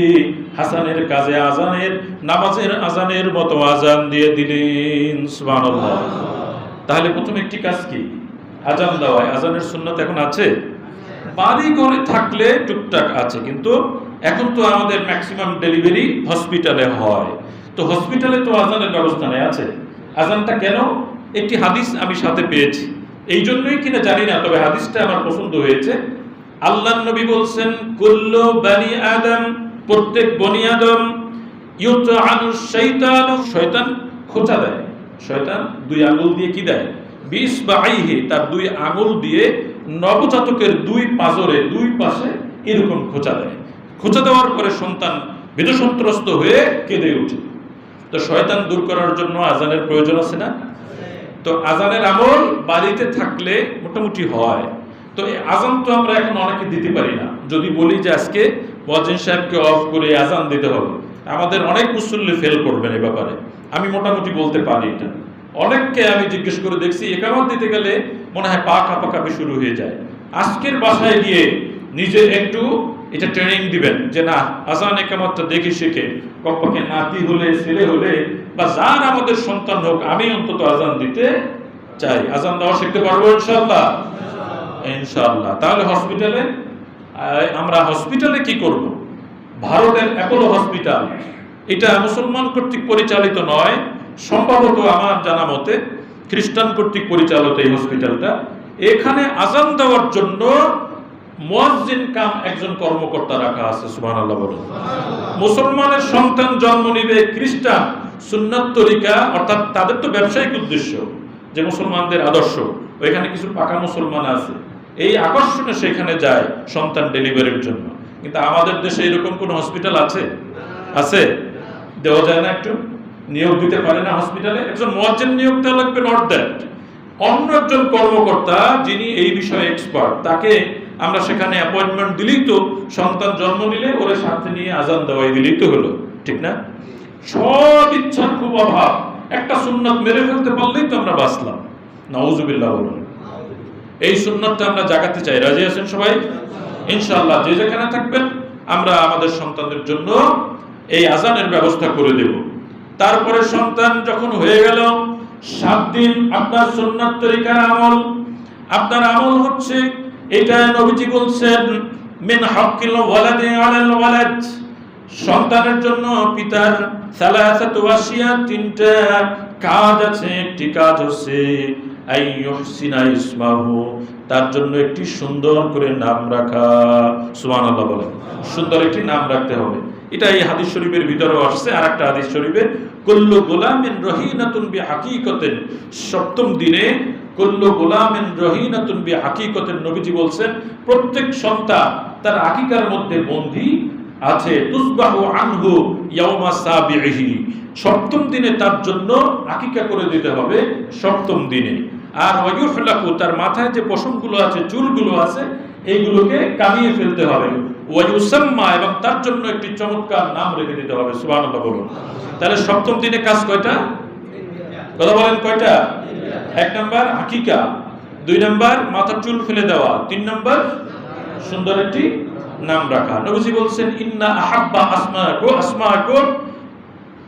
হাসানের কাজে আজানের, নামাজের আজানের মতো আজান দিয়ে দিলেন। সুবহানাল্লাহ। তাহলে প্রথম একটি কাজ কি? আজান দেওয়া। আজানের সুন্নাত এখন আছে, বাড়ি ঘরে থাকলে টুকটাক আছে, কিন্তু এখন তো আমাদের ম্যাক্সিমাম ডেলিভারি হসপিটালে হয়, তো হসপিটালে তো আজানের ব্যবস্থা নেই। আছে আজানটা কেন? একটি হাদিস আমি সাথে পেয়েছি, এই জন্যই কিনা জানি না, তবে হাদিসটা আমার পছন্দ হয়েছে। আল্লাহর নবী বলছেন, কুল্লু বানি আদম, প্রত্যেক বনি আদম, ইউতআনু শাইতানু, শয়তান খোঁচা দেয়। শয়তান দুই আঙ্গুল দিয়ে কি দেয়? বিসবাইহি, তার দুই আঙ্গুল দিয়ে নবজাতকের দুই পাজরে, দুই পাশে এরকম খোঁচা দেয়। খোঁচা দেওয়ার পরে সন্তান ভীতসন্ত্রস্ত হয়ে কেঁদে ওঠে। তো শয়তান দূর করার জন্য আজানের প্রয়োজন আছে না? তো আজানের আমল বাড়িতে থাকলে মোটামুটি হয়। তো এই আজান তো আমরা এখন অনেকে দিতে পারি না। যদি বলি যে আজকে মুয়াজ্জিন সাহেবকে অফ করে আজান দিতে হবে, আমাদের অনেক মুসল্লি ফেল করবেন এই ব্যাপারে। আমি মোটামুটি বলতে পারি এটা। অনেককে আমি জিজ্ঞেস করে দেখছি, একামত দিতে গেলে মনে হয় পা কাঁপাকাঁপি শুরু হয়ে যায়। আজকের বাসায় গিয়ে নিজে একটু এটা ট্রেনিং দিবেন যে না, আজান একামতটা দেখে শিখে, কমপক্ষে নাতি হলে, ছেলে হলে বা যার আমাদের সন্তান হোক, আমি অন্তত আজান দিতে চাই। আজান দেওয়া শিখতে পারবো ইনশাআল্লাহ, ইনশাআল্লাহ। তাহলে হসপিটালে, আমরা হসপিটালে কি করব? ভারতের অ্যাপোলো হসপিটাল, এটা মুসলমান কর্তৃক পরিচালিত নয়, সম্ভবত আমার জানা মতে খ্রিস্টান কর্তৃক পরিচালিত এই হসপিটালটা। এখানে আজান দেওয়ার জন্য মুয়াজ্জিন কাম একজন কর্মকর্তা রাখা আছে। সুবহানাল্লাহ বলুন। মুসলমানের সন্তান জন্ম নিবে, খ্রিস্টান সুন্নাত তরিকা, অর্থাৎ তাদের তো ব্যবসায়িক উদ্দেশ্য যে মুসলমানদের আদর্শ, ওইখানে কিছু পাকা মুসলমান আছে, এই আকর্ষণে সেখানে যায় সন্তান ডেলিভারির জন্য। কিন্তু আমাদের দেশে এরকম কোন হসপিটাল আছে? আছে? দেওয়া যায় না? একটু নিয়োগ দিতে পারে না হসপিটালে? একজন মুয়াজ্জিন নিয়োগ দেওয়া লাগবে, নট দ্যাট। অন্য একজন কর্মকর্তা যিনি এই বিষয়ে এক্সপার্ট, তাকে আমরা সেখানে অ্যাপয়েন্টমেন্ট দিলেই তো, সন্তান জন্ম নিলে ওরে সাথে নিয়ে আজান দেওয়াই দিলেই তো হলো, ঠিক না? সব ইচ্ছার খুব অভাব, একটা সুন্নাত মেরে ফেলতে পারলেই তো আমরা বাঁচলাম। নাউজুবিল্লাহ বলুন। এই সুন্নাতটা আমরা জাগাতে চাই। রাজি আছেন সবাই? ইনশাআল্লাহ। যে যেখানে থাকবেন আমরা আমাদের সন্তানদের জন্য এই আজানের ব্যবস্থা করে দেব। তারপরে সন্তান যখন হয়ে গেল, 7 দিন আপনার সুন্নাত তরিকার আমল, আপনার আমল হচ্ছে এটা নবীজি বলছেন, মিন হাক্কিল ওয়ালাদি আলাল ওয়ালাদ, সন্তানের জন্য পিতার সালাসাতু ওয়াসিয়া, 3টা কাজ আছে। একটি কাজ হচ্ছে আইয়ুহসিনা ইসমাহু, তার জন্য একটি সুন্দর করে নাম রাখা। সুবহানাল্লাহ বলেন। সুন্দর একটি নাম রাখতে হবে। এটা এই হাদিস শরীফের ভিতরেও আসছে। আর একটা হাদিস শরীফে, কুল্লু গোলামিন রহিনাতুন বিহাকিকাতিন, 7ম দিনে কুল্লু গোলামিন রহিনাতুন বিহাকিকাতিন, নবীজি বলছেন প্রত্যেক সন্তান তার আকিকার মধ্যে বন্দী আছে। তুসবাহু আনহু ইয়াউমা সাবিহি, 7ম দিনে তার জন্য আকিকা করে দিতে হবে, 7ম দিনে। আর ওয়ায়ুহলাকু, তার মাথায় যে পশমগুলো আছে, চুলগুলো আছে, এইগুলোকে কামিয়ে ফেলতে হবে। ওয়ায়ুসাম্মা, এবং তার জন্য একটি চমৎকার নাম রেখে দিতে হবে। সুবহানাল্লাহ বলুন। তাহলে 7ম দিনে কাজ কয়টা? কথা বলেন কয়টা? 1 নাম্বার আকিকা, 2 নাম্বার মাথার চুল ফেলে দেওয়া, 3 নাম্বার সুন্দর একটি নাম রাখা। নবীজি বলছেন, ইন্না আহাব্বা আসমাকুম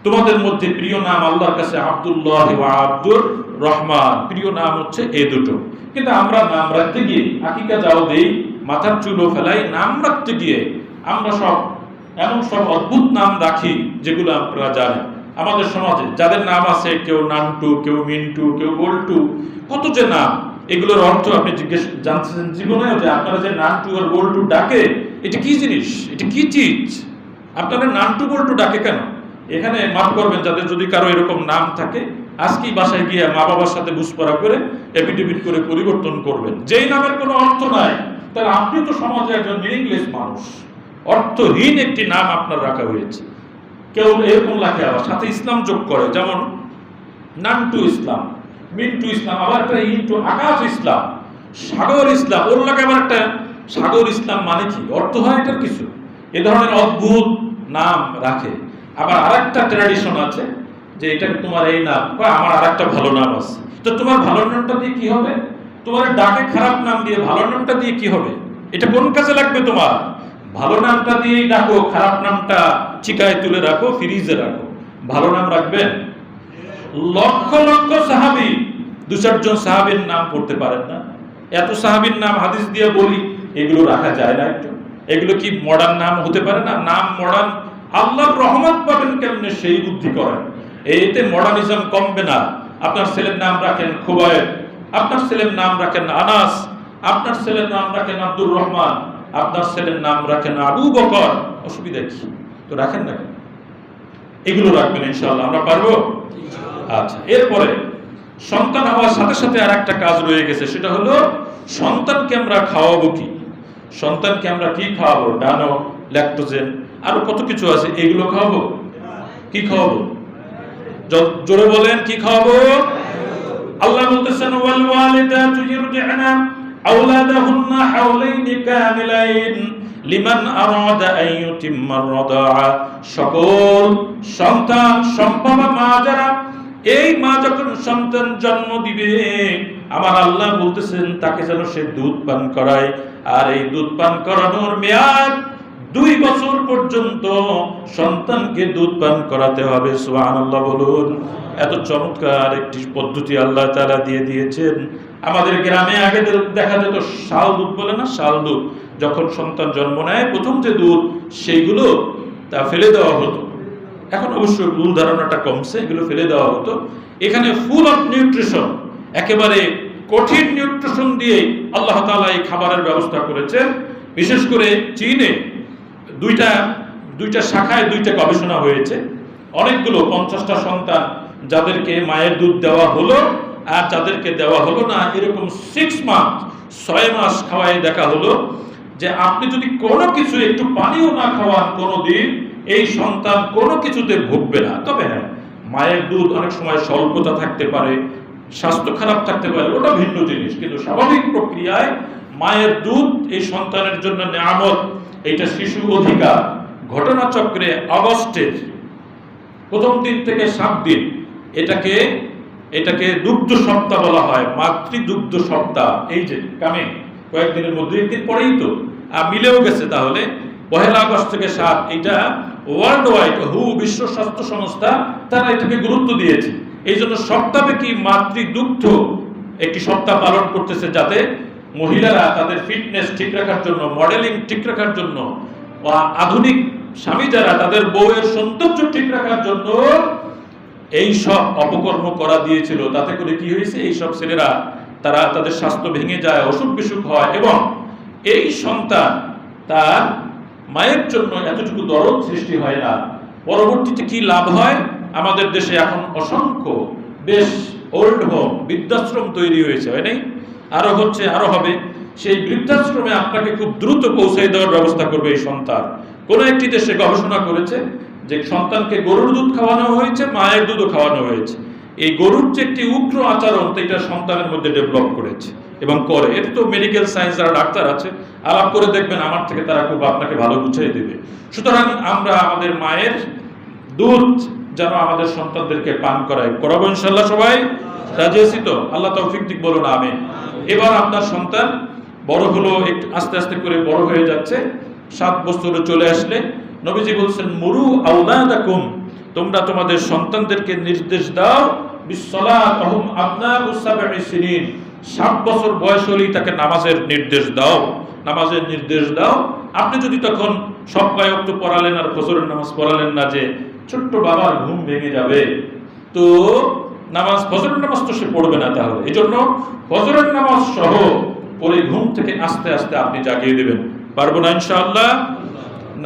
তোমাদের মধ্যে প্রিয় নাম আল্লাহর কাছে আব্দুল্লাহ ওয়া আব্দুর রহমান, প্রিয় নাম হচ্ছে এই দুটো। কিন্তু আমরা নাম রাখতে গিয়ে আকিকা যাও দেই, মাথার চুলও ফেলাই, নাম রাখতে গিয়ে আমরা সব এমন সব অদ্ভুত নাম রাখি যেগুলো আপনারা জানেন। আমাদের সমাজে যাদের নাম আছে, কেউ নান্টু, কেউ মিন্টু, কেউ বল্টু, কত যে নাম, এগুলোর অর্থ আপনি জানছেন জীবনেও যে আপনারা যে নান্টু আর বল্টু ডাকে, এটা কি জিনিস, এটা কি চিজ? আপনারা নান্টু বল্টু ডাকে কেন? এখানে মাফ করবেন যাদের যদি কারো এরকম নাম থাকে, আজকেই বাসায় গিয়ে মা বাবার সাথে বুঝপড়া করে এফিডেভিট করে পরিবর্তন করবেন। যেই নামের কোনো অর্থ নাই, তাহলে আপনি তো সমাজে একজন মিনিংলেস মানুষ, অর্থহীন একটি নাম আপনার রাখা হয়েছে। কেউ এরকম লাগে আবার সাথে ইসলাম যোগ করে, যেমন নান্টু ইসলাম, মিন্টু ইসলাম, আবার একটা ইন্টু আকাশ ইসলাম, সাগর ইসলাম, ওর লাগে আবার একটা সাগর ইসলাম। মানে কি অর্থ হয় এটার কিছু? এ ধরনের অদ্ভুত নাম রাখে। আবার আরেকটা ট্র্যাডিশন আছে যে এটা তোমার এই নাম, আমার আরেকটা ভালো নাম আছে, তো তোমার ভালো নামটা দিয়ে কি হবে? তোমার ডাকে খারাপ নাম দিয়ে ভালো নামটা দিয়ে কি হবে? এটা কোন কাজে লাগবে তোমার? ভালো নামটা দিয়েই ডাকো, খারাপ নামটা চিকায় তুলে রাখো, ফ্রিজে রাখো। ভালো নাম রাখবেন? লক্ষ লক্ষ সাহাবী, 2-4 জন সাহাবীর নাম পড়তে পারেন না? এত সাহাবীর নাম হাদিস দিয়ে বলি, এগুলো রাখা যায় না একটু? এগুলো কি মডার্ন নাম হতে পারে না? নাম মডার্ন, আল্লাহর রহমত পাবেন কেমনে সেই বুদ্ধি করেন। এতে মডার্নিজম কমবে না। আপনার ছেলের নাম রাখেন খুবাইব, আপনার ছেলের নাম রাখেন আনাস, আপনার ছেলের নাম রাখেন আব্দুর রহমান, আপনার ছেলের নাম রাখেন আবু বকর, অসুবিধা কি? তো রাখেন না কেন? এগুলো রাখবেন ইনশাআল্লাহ, আমরা পারবো। আচ্ছা, এরপরে সন্তান হওয়ার সাথে সাথে আর একটা কাজ রয়ে গেছে, সেটা হলো সন্তানকে আমরা খাওয়াবো কি? সন্তানকে আমরা কি খাওয়াবো? ডানো, ল্যাকটোজেন, আরো কত কিছু আছে, এগুলো খাওয়াবো। কি খাওয়াবো? জোরে বলেন, কি খাওয়াবো? আল্লাহ বলতেছেন ওয়াল ওয়ালিদাতু ইরদি'না আওলাদাহুন্না হাওলাইনি কামিলাইন লিমান আরাদা আন ইউতিম্মা আর-রাদা'a। সকল সন্তান সম্ভবা মা যারা, এই মা যখন সন্তান জন্ম দিবে, আমার আল্লাহ বলতেছেন তাকে যেন সে দুধ পান করায়, আর এই দুধ পান করানোর মেয়াদ 2 বছর পর্যন্ত সন্তানকে দুধ পান করাতে হবে। সুবহানাল্লাহ বলুন। এত চমৎকার একটি পদ্ধতি আল্লাহ তাআলা দিয়ে দিয়েছেন। আমাদের গ্রামে আগে দেখা যেত শাল দুধ বলে না, শাল দুধ, যখন সন্তান জন্ম নেয় প্রথম যে দুধ, সেইগুলো তা ফেলে দেওয়া হতো। এখন অবশ্য ভুল ধারণাটা কমছে, এগুলো ফেলে দেওয়া হতো। এখানে ফুল অফ নিউট্রিশন, একেবারে কঠিন নিউট্রিশন দিয়ে আল্লাহ তাআলা এই খাবারের ব্যবস্থা করেছেন। বিশেষ করে চীনে দুইটা শাখায় 2টা গবেষণা হয়েছে। অনেকগুলো 50টা সন্তান যাদেরকে মায়ের দুধ দেওয়া হলো আর যাদেরকে দেওয়া হলো না, এরকম 6 মাস খাওয়াই দেখা হলো যে আপনি যদি কোনো কিছু একটু পানিও না খাওয়ান কোনোদিন, এই সন্তান কোনো কিছুতে ভুগবে না। তবে হ্যাঁ, মায়ের দুধ অনেক সময় স্বল্পতা থাকতে পারে, স্বাস্থ্য খারাপ থাকতে পারে, ওটা ভিন্ন জিনিস, কিন্তু স্বাভাবিক প্রক্রিয়ায় মায়ের দুধ এই সন্তানের জন্য নিয়ামত। এইটা শিশু অধিকার ঘটনাচক্রে আগস্টের প্রথম দিন থেকে 7 দিন এটাকে দুগ্ধ সপ্তাহ বলা হয়, মাতৃদুগ্ধ সপ্তাহ। এই যে কামে কয়েকদিনের মধ্যে, একদিন পরেই তো মিলেও গেছে। তাহলে 1 আগস্ট থেকে 7, এটা ওয়ার্ল্ড ওয়াইড বিশ্ব স্বাস্থ্য সংস্থা তারা এটাকে গুরুত্ব দিয়েছে। এই জন্য সপ্তাহব্যাপী মাতৃদুগ্ধ একটি সপ্তাহ পালন করতেছে, যাতে মহিলারা তাদের ফিটনেস ঠিক রাখার জন্য, মডেলিং ঠিক রাখার জন্য, বা আধুনিক স্বামী যারা তাদের বউয়ের সৌন্দর্য ঠিক রাখার জন্য এই সব অপকর্ম করা দিয়েছিল। তাতে করে কি হয়েছে, এই সব ছেলেরা তারা তাদের স্বাস্থ্য ভেঙে যায়, অসুখ বিসুখ হয়, এবং এই সন্তান তার মায়ের জন্য এতটুকু দরদ সৃষ্টি হয় না। পরবর্তীতে কি লাভ হয়? আমাদের দেশে এখন অসংখ্য বেশ ওল্ড হোম, বৃদ্ধাশ্রম তৈরি হয়েছে, হয় নাই? আরো হচ্ছে, আরো হবে। সেই বৃদ্ধাশ্রমে আপনাকে খুব দ্রুত পৌঁছাই দেওয়ার ব্যবস্থা করবে এই সন্তান। কোন একটি দেশে গবেষণা করেছে যে সন্তানকে গরুর দুধ খাওয়ানো হয়েছে, মায়ের দুধও খাওয়ানো হয়েছে। এই গরুর যে একটি উগ্র আচরণ, এটা সন্তানের মধ্যে ডেভেলপ করেছে এবং করে। এটা তো মেডিকেল সায়েন্স যারা ডাক্তার আছে আলাপ করে দেখবেন, আমার থেকে তারা খুব আপনাকে ভালো বুঝিয়ে দেবে। সুতরাং আমরা আমাদের মায়ের দুধ যেন আমাদের সন্তানদেরকে পান করাবো ইনশাআল্লাহ। সবাই রাজি আছি তো? আল্লাহ তৌফিক দিক, বলুন আমিন। এবার আপনার সন্তান বড় হলো, একটু আস্তে আস্তে করে বড় হয়ে যাচ্ছে, 7 বছরে চলে আসলে নবীজি বলছেন মুরু আওলাদাকুম তোমরা তোমাদের সন্তানদেরকে নির্দেশ দাও বিসসালাত ওহুম আবনাউ সাবঈ সিনিন, 7 বছর বয়স হলেই তাকে নামাজের নির্দেশ দাও, নামাজের নির্দেশ দাও। আপনি যদি তখন সব কয়েক তো পড়ালেন আর ফজরের নামাজ পড়ালেন না, যে ছোট্ট বাবার ঘুম ভেঙে যাবে, তো নামাজ ফজরের নামাজ তো সে পড়বে না। তাহলে এই জন্য ফজরের নামাজ সহ পরে ঘুম থেকে আস্তে আস্তে আপনি জাগিয়ে দেবেন। পারবো না ইনশাআল্লাহ?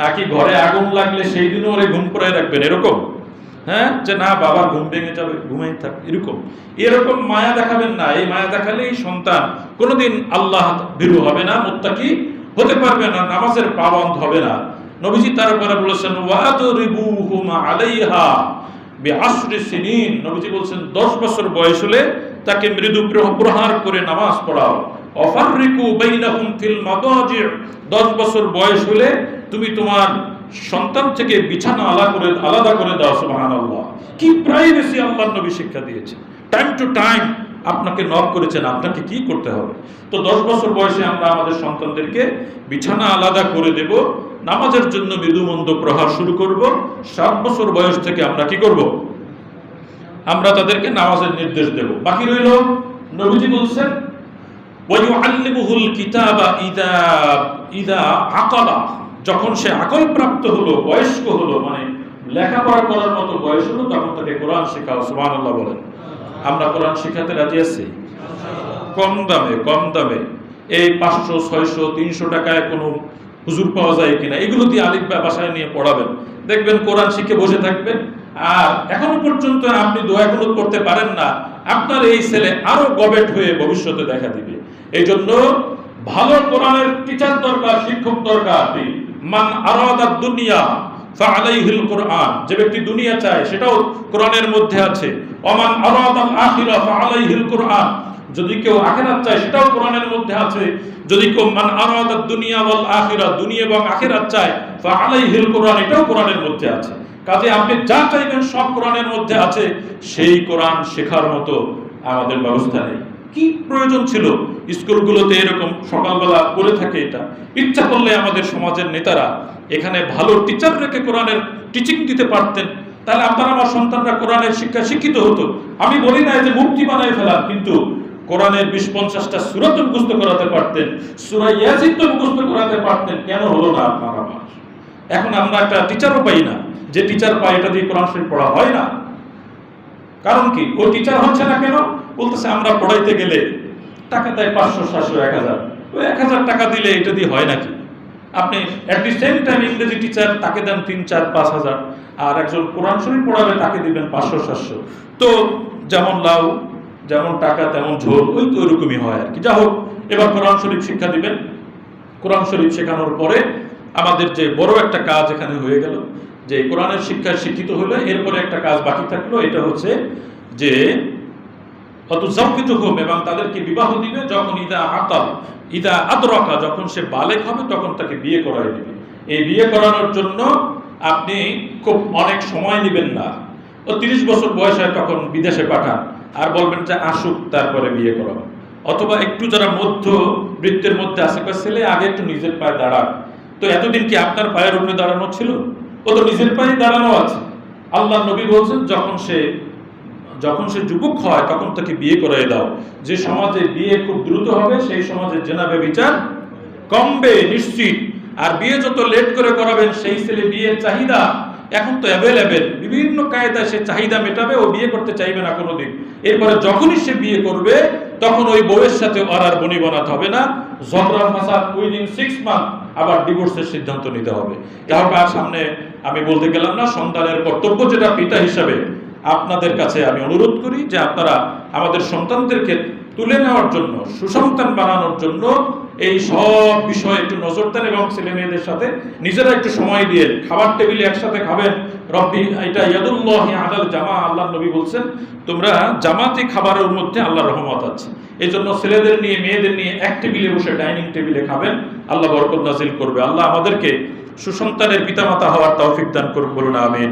নাকি ঘরে আগুন লাগলে সেই দিনও ওরে ঘুম পড়ায় রাখবেন এরকম? হ্যাঁ, যে না বাবার ঘুম ভেঙে যাবে, ঘুমাই থাক, এরকম মায়া দেখাবেন না। এই মায়া দেখালেই সন্তান কোনোদিন আল্লাহ ভীরু হবে না, মুত্তাকি হতে পারবে না, নামাজের পাবন্দ হবে না। নবীজি তারপরে বলেছেন ওয়াদরিবুহুম আলাইহা বিআশরি সিনিন, নবীজি বলেছেন 10 বছর বয়স হলে তাকে মৃদু প্রহার করে নামাজ পড়াও। অফাররিকু বাইনাহুম ফিল মাদাজি', 10 বছর বয়স হলে তুমি তোমার সন্তান থেকে বিছানা আলাদা করে দাও। সুবহানাল্লাহ, কি প্রাইভেসি আল্লাহর নবী শিক্ষা দিয়েছেন। টাইম টু টাইম আপনাকে নক করেছেন, আপনাকে কি করতে হবে। তো 10 বছর বয়সে আমরা আমাদের সন্তানদেরকে বিছানা আলাদা করে দেব, নামাজের জন্য মৃদুমন্দ প্রহার শুরু করব। 7 বছর বয়স থেকে আমরা কি করব? আমরা তাদেরকে নামাজের নির্দেশ দেব। বাকি রইল, নবীজি বলছেন ওয়ায়ুআল্লিমুহুল কিতাবা ইদা আকালা, যখন সে আকল প্রাপ্ত হলো, বয়স্ক হলো, মানে লেখাপড়া করার মতো বয়স হলো, তখন তাকে কোরআন শেখাও। সুবহানাল্লাহ বলেন। আমরা কোরআন শেখাতে রাজি আছি? কম দামে এই 500, 600, 300 টাকায় কোনো হুজুর পাওয়া যায় কিনা, এগুলো দিয়ে আলিফ বা বাসায় নিয়ে পড়াবেন, দেখবেন কোরআন শিখে বসে থাকবেন। আর এখনো পর্যন্ত আপনি দোয়া কুনুত করতে পারেন না, আপনার এই ছেলে আরো গবেট হয়ে ভবিষ্যতে দেখা দিবে। এই জন্য ভালো কোরআনের টিচার দরকার, শিক্ষক দরকার। মান আরাদাদ দুনিয়া ফাআলাইহিল কোরআন, যে ব্যক্তি দুনিয়া চায় সেটাও কোরআনের মধ্যে আছে। ওমান আরাদাল আখিরা ফাআলাইহিল কোরআন, যদি কেউ আখিরাত চায় সেটাও কোরআনের মধ্যে আছে। যদি কেউ মান আরাদাদ দুনিয়া ওয়াল আখিরা, দুনিয়া এবং আখিরাত চায়, ফাআলাইহিল কোরআন, এটাও কোরআনের মধ্যে আছে। কাজে আপনি যা চাইবেন সব কোরআনের মধ্যে আছে। সেই কোরআন শেখার মতো আমাদের ব্যবস্থা নেই। কি প্রয়োজন ছিল স্কুলগুলোতে এরকম সকালবেলা করে থাকে? এটা ইচ্ছা করলে আমাদের সমাজের নেতারা এখানে ভালো টিচার রেখে কোরআনের টিচিং দিতে পারতেন, তাহলে আপনার আমার সন্তানরা কোরআনের শিক্ষা শিক্ষিত হতো। আমি বলি না যে মুক্তি বানায় ফেলান, কিন্তু কোরআনের 20-50টা সূরা তো মুখস্থ করাতে পারতেন, সূরা ইয়াসিন তো মুখস্থ করাতে পারতেন। কেন হলো না আপনার আমার? এখন আমরা একটা টিচারও পাই না, যে টিচার পাই এটা দিয়ে কোরআন শরীফ পড়া হয় না। কারণ কি? ও টিচার হচ্ছে না কেন? বলতেছে আমরা পড়াইতে গেলে টাকা দেয় 500, 700, 1000। ওই 1000 টাকা দিলে এটা দিয়ে হয় নাকি? আপনি এট দি সেম টাইম ইংরেজি টিচার, তাকে দেন 3, 4, 5,000, আর একজন কোরআন শরীফ পড়াবে তাকে দিবেন 500, 700। তো যেমন লাউ, যেমন টাকা তেমন ঝোল, ওই তো ওইরকমই হয় আর কি। যা হোক, এবার কোরআন শরীফ শিক্ষা দিবেন। কোরআন শরীফ শেখানোর পরে আমাদের যে বড় একটা কাজ এখানে হয়ে গেল, যে কোরআনের শিক্ষায় শিক্ষিত হলে এরপরে একটা কাজ বাকি থাকলো, এটা হচ্ছে যে অতুজাওয়িজুহুম, এবং তাদেরকে বিবাহ দিবে। যখন ইদা আদরাকা, যখন সে বালেগ হবে তখন তাকে বিয়ে করাই দিবে। এই বিয়ে করানোর জন্য আপনি খুব অনেক সময় নেবেন না। ও 30 বছর বয়স হয় তখন বিদেশে পাঠান, আর বলবেন যে আসুক তারপরে বিয়ে করাবো। অথবা একটু যারা মধ্যবৃত্তের মধ্যে আছে, ছেলে আগে একটু নিজের পায়ে দাঁড়াক। তো এতদিন কি আপনার পায়ের উপরে দাঁড়ানো ছিল? ও তো নিজের পায়ে দাঁড়ানো আছে। আল্লাহ নবী বলছেন যখন সে যুবক হয় তখন তাকে বিয়ে করাই দাও। যে সমাজে বিয়ে খুব দ্রুত হবে সেই সমাজে জেনা ব্যভিচার কমবে নিশ্চিত। আর বিয়ে যত লেট করে করাবেন, সেই ছেলে বিয়ের চাহিদা এখন তো অ্যাভেলেবেল, বিভিন্ন কায়দায় সে চাহিদা মেটাবে, ও বিয়ে করতে চাইবে না কোনোদিন। এরপরে যখনই সে বিয়ে করবে তখন ওই বউয়ের সাথে আর বনিবনাত হবে না, ঝগড়া ফাসাদ উইদিন 6 মান্থ আবার ডিভোর্সের সিদ্ধান্ত নিতে হবে। কার সামনে আমি বলতে গেলাম না, সন্তানের কর্তব্য যেটা পিতা হিসাবে আপনাদের কাছে আমি অনুরোধ করি যে আপনারা আমাদের সন্তানদেরকে তুলে নেওয়ার জন্য, সুসন্তান বানানোর জন্য এই সব বিষয়ে একটু নজর দেন, এবং ছেলে মেয়েদের সাথে নিজেরা একটু সময় দিয়ে খাবার টেবিলে একসাথে খাবেন। রব্বি এটা ইয়াদুল্লাহি আলাল জামা, আল্লাহর নবী বলছেন তোমরা জামাতে খাবারের মধ্যে আল্লাহর রহমত আছে। এই জন্য ছেলেদের নিয়ে মেয়েদের নিয়ে এক টেবিলে বসে ডাইনিং টেবিলে খাবেন, আল্লাহ বরকত নাজিল করবে। আল্লাহ আমাদেরকে সুসন্তানের পিতামাতা হওয়ার তৌফিক দান করুন, বলুন আমিন।